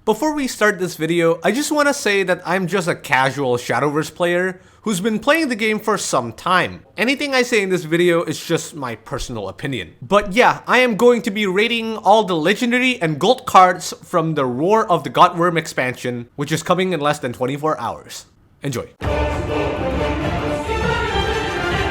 Before we start this video, I just want to say that I'm just a casual Shadowverse player who's been playing the game for some time. Anything I say in this video is just my personal opinion. But yeah, I am going to be rating all the legendary and gold cards from the Roar of the Godwyrm expansion, which is coming in less than 24 hours. Enjoy.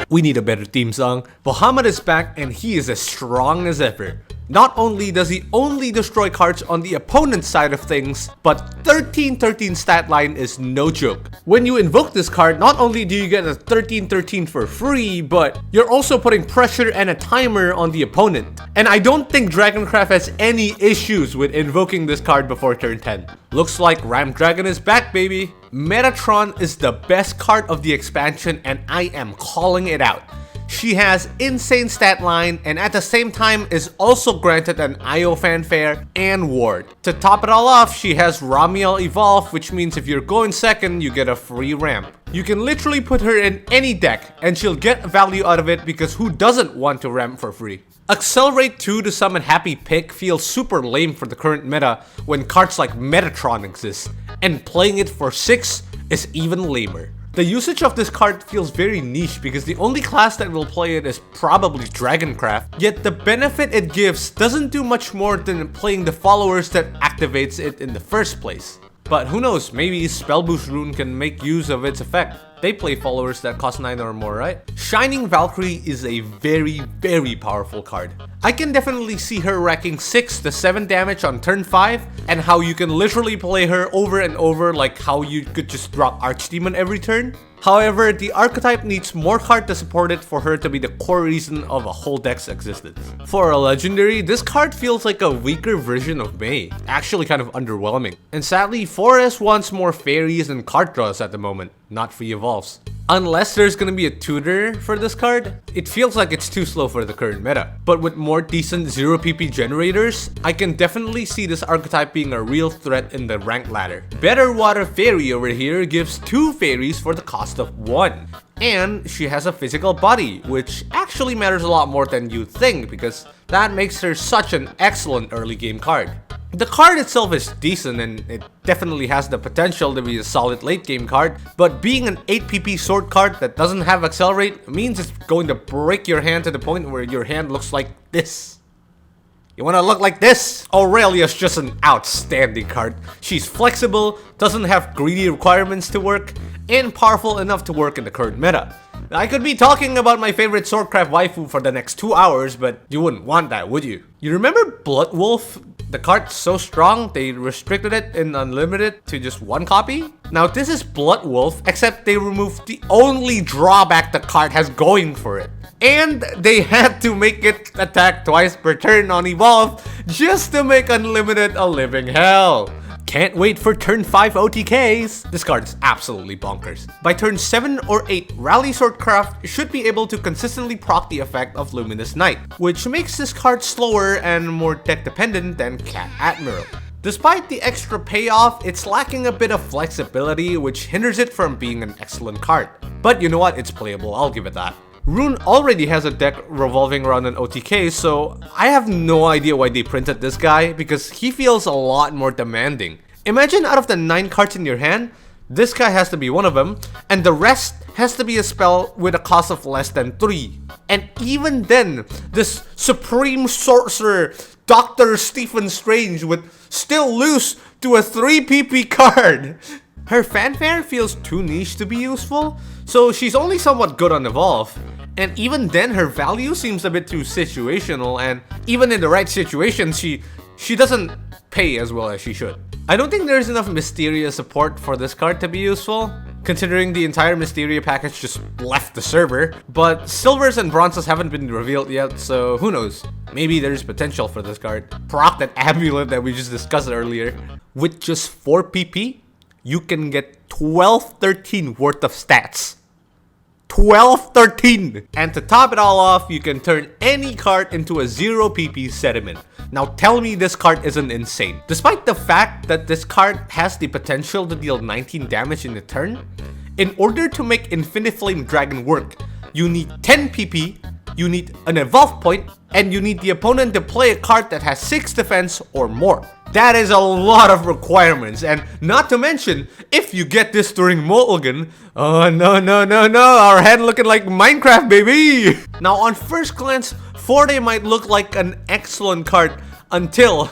We need a better theme song. Bahamut is back and he is as strong as ever. Not only does he only destroy cards on the opponent's side of things, but 13-13 stat line is no joke. When you invoke this card, not only do you get a 13-13 for free, but you're also putting pressure and a timer on the opponent. And I don't think Dragoncraft has any issues with invoking this card before turn 10. Looks like Ram Dragon is back, baby! Metatron is the best card of the expansion and I am calling it out. She has insane stat line and at the same time is also granted an IO fanfare and ward. To top it all off, she has Ramiel Evolve, which means if you're going second, you get a free ramp. You can literally put her in any deck and she'll get value out of it because who doesn't want to ramp for free? Accelerate 2 to summon Happy Pick feels super lame for the current meta when cards like Metatron exist, and playing it for 6 is even lamer. The usage of this card feels very niche because the only class that will play it is probably Dragoncraft, yet the benefit it gives doesn't do much more than playing the followers that activates it in the first place. But who knows, maybe Spell Boost Rune can make use of its effect. They play followers that cost 9 or more, right? Shining Valkyrie is a very powerful card. I can definitely see her racking 6 to 7 damage on turn 5 and how you can literally play her over and over like how you could just drop Archdemon every turn. However, the archetype needs more card to support it for her to be the core reason of a whole deck's existence. For a legendary, this card feels like a weaker version of Mei, actually kind of underwhelming. And sadly, 4S wants more fairies and card draws at the moment, not free evolves. Unless there's gonna be a tutor for this card, it feels like it's too slow for the current meta. But with more decent 0 PP generators, I can definitely see this archetype being a real threat in the rank ladder. Better Water Fairy over here gives 2 fairies for the cost of 1. And she has a physical body, which actually matters a lot more than you think because that makes her such an excellent early game card. The card itself is decent and it definitely has the potential to be a solid late game card, but being an 8 PP sword card that doesn't have accelerate means it's going to break your hand to the point where your hand looks like this. You wanna look like this? Aurelia's just an outstanding card. She's flexible, doesn't have greedy requirements to work, and powerful enough to work in the current meta. I could be talking about my favorite Swordcraft waifu for the next 2 hours, but you wouldn't want that, would you? You remember Bloodwolf? The card's so strong, they restricted it in Unlimited to just 1 copy? Now this is Bloodwolf, except they removed the only drawback the card has going for it. And they had to make it attack twice per turn on Evolve just to make Unlimited a living hell. Can't wait for turn 5 OTKs! This card is absolutely bonkers. By turn 7 or 8, Rally Swordcraft should be able to consistently proc the effect of Luminous Night, which makes this card slower and more deck dependent than Cat Admiral. Despite the extra payoff, it's lacking a bit of flexibility which hinders it from being an excellent card. But you know what, it's playable, I'll give it that. Rune already has a deck revolving around an OTK, so I have no idea why they printed this guy because he feels a lot more demanding. Imagine out of the 9 cards in your hand, this guy has to be one of them, and the rest has to be a spell with a cost of less than 3. And even then, this Supreme Sorcerer, Dr. Stephen Strange would still lose to a 3 PP card. Her fanfare feels too niche to be useful, so she's only somewhat good on Evolve. And even then, her value seems a bit too situational, and even in the right situation, she doesn't pay as well as she should. I don't think there's enough Mysteria support for this card to be useful, considering the entire Mysteria package just left the server, but Silvers and Bronzes haven't been revealed yet, so who knows? Maybe there's potential for this card. Proc that Amulet that we just discussed earlier. With just 4 PP, you can get 12-13 worth of stats. 12-13! And to top it all off, you can turn any card into a 0 PP Sediment. Now tell me this card isn't insane. Despite the fact that this card has the potential to deal 19 damage in a turn, in order to make Infinite Flame Dragon work, you need 10 PP, you need an evolve point, and you need the opponent to play a card that has 6 defense or more. That is a lot of requirements, and not to mention, if you get this during Mulligan, oh no, our hand looking like Minecraft, baby! Now on first glance, Forte might look like an excellent card until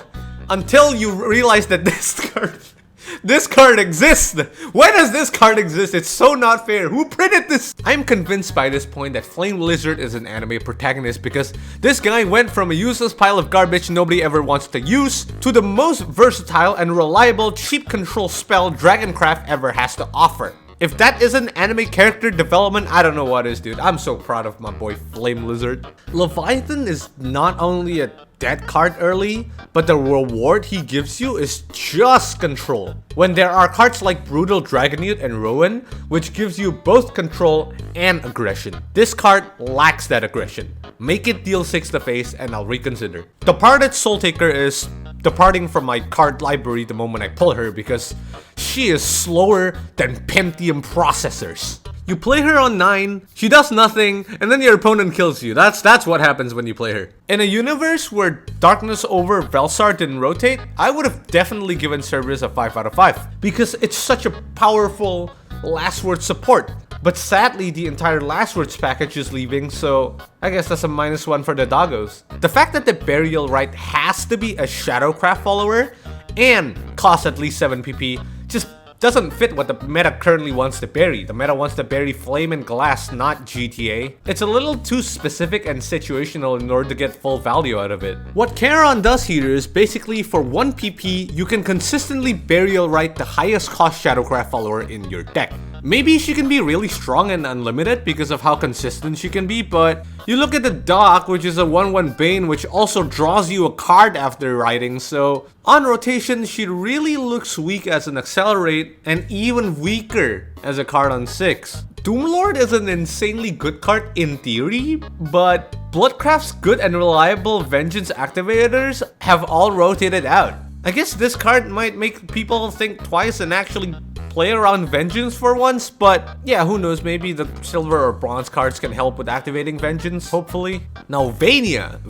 you realize that this card exists! Why does this card exist? It's so not fair. Who printed this? I'm convinced by this point that Flame Lizard is an anime protagonist because this guy went from a useless pile of garbage nobody ever wants to use to the most versatile and reliable cheap control spell Dragoncraft ever has to offer. If that isn't anime character development, I don't know what is, dude. I'm so proud of my boy Flame Lizard. Leviathan is not only a dead card early, but the reward he gives you is just control. When there are cards like Brutal Dragonute and Rowan, which gives you both control and aggression. This card lacks that aggression. Make it deal 6 to face and I'll reconsider. Departed Soul Taker is departing from my card library the moment I pull her because she is slower than Pentium processors. You play her on 9, she does nothing, and then your opponent kills you. That's what happens when you play her. In a universe where Darkness over Velsar didn't rotate, I would have definitely given Cerberus a 5 out of 5 because it's such a powerful last word support. But sadly, the entire last words package is leaving, so I guess that's a -1 for the doggos. The fact that the Burial Rite has to be a Shadowcraft follower and costs at least 7 PP just doesn't fit what the meta currently wants to bury. The meta wants to bury Flame and Glass, not GTA. It's a little too specific and situational in order to get full value out of it. What Charon does here is basically for 1 PP, you can consistently Burial Rite the highest cost Shadowcraft follower in your deck. Maybe she can be really strong and unlimited because of how consistent she can be, but you look at the Doc, which is a 1/1 Bane, which also draws you a card after writing, so on rotation, she really looks weak as an Accelerate and even weaker as a card on 6. Doomlord is an insanely good card in theory, but Bloodcraft's good and reliable Vengeance activators have all rotated out. I guess this card might make people think twice and actually play around Vengeance for once, but yeah, who knows, maybe the silver or bronze cards can help with activating Vengeance, hopefully. Now Vania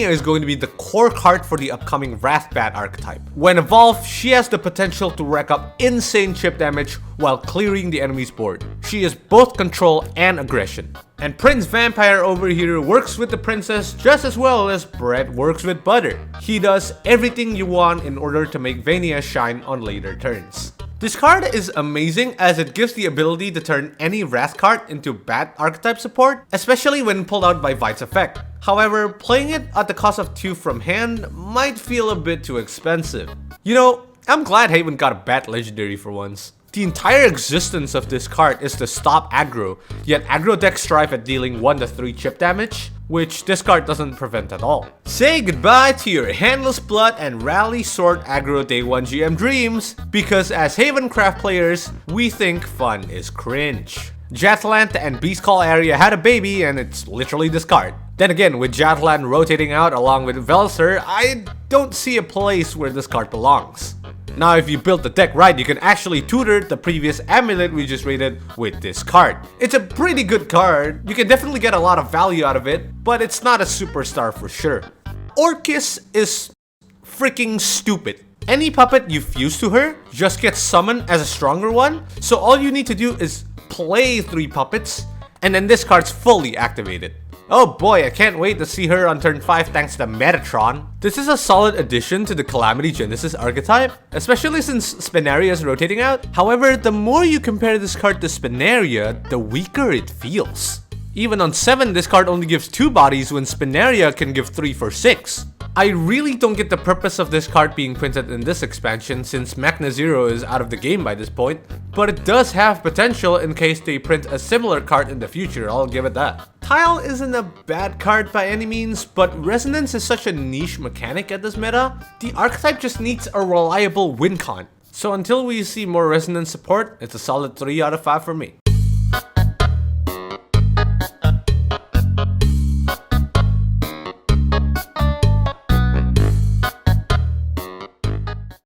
is going to be the core card for the upcoming Wrathbat archetype. When evolved, she has the potential to rack up insane chip damage while clearing the enemy's board. She is both control and aggression. And Prince Vampire over here works with the princess just as well as Bread works with butter. He does everything you want in order to make Vania shine on later turns. This card is amazing as it gives the ability to turn any Wrath card into Bat archetype support, especially when pulled out by Vite's effect. However, playing it at the cost of 2 from hand might feel a bit too expensive. You know, I'm glad Haven got a Bat legendary for once. The entire existence of this card is to stop aggro, yet aggro decks strive at dealing 1 to 3 chip damage, which this card doesn't prevent at all. Say goodbye to your Handless Blood and Rally Sword aggro day 1 GM dreams, because as Havencraft players, we think fun is cringe. Jatland and Beast Call area had a baby and it's literally this card. Then again, with Jatland rotating out along with Velser, I don't see a place where this card belongs. Now if you build the deck right, you can actually tutor the previous amulet we just rated with this card. It's a pretty good card, you can definitely get a lot of value out of it, but it's not a superstar for sure. Orcus is freaking stupid. Any puppet you fuse to her just gets summoned as a stronger one, so all you need to do is play 3 puppets, and then this card's fully activated. Oh boy, I can't wait to see her on turn 5 thanks to Metatron. This is a solid addition to the Calamity Genesis archetype, especially since Spinaria is rotating out. However, the more you compare this card to Spinaria, the weaker it feels. Even on 7, this card only gives 2 bodies when Spinaria can give 3 for 6. I really don't get the purpose of this card being printed in this expansion since Machna Zero is out of the game by this point, but it does have potential in case they print a similar card in the future, I'll give it that. Tile isn't a bad card by any means, but Resonance is such a niche mechanic at this meta, the archetype just needs a reliable win con. So until we see more Resonance support, it's a solid 3 out of 5 for me.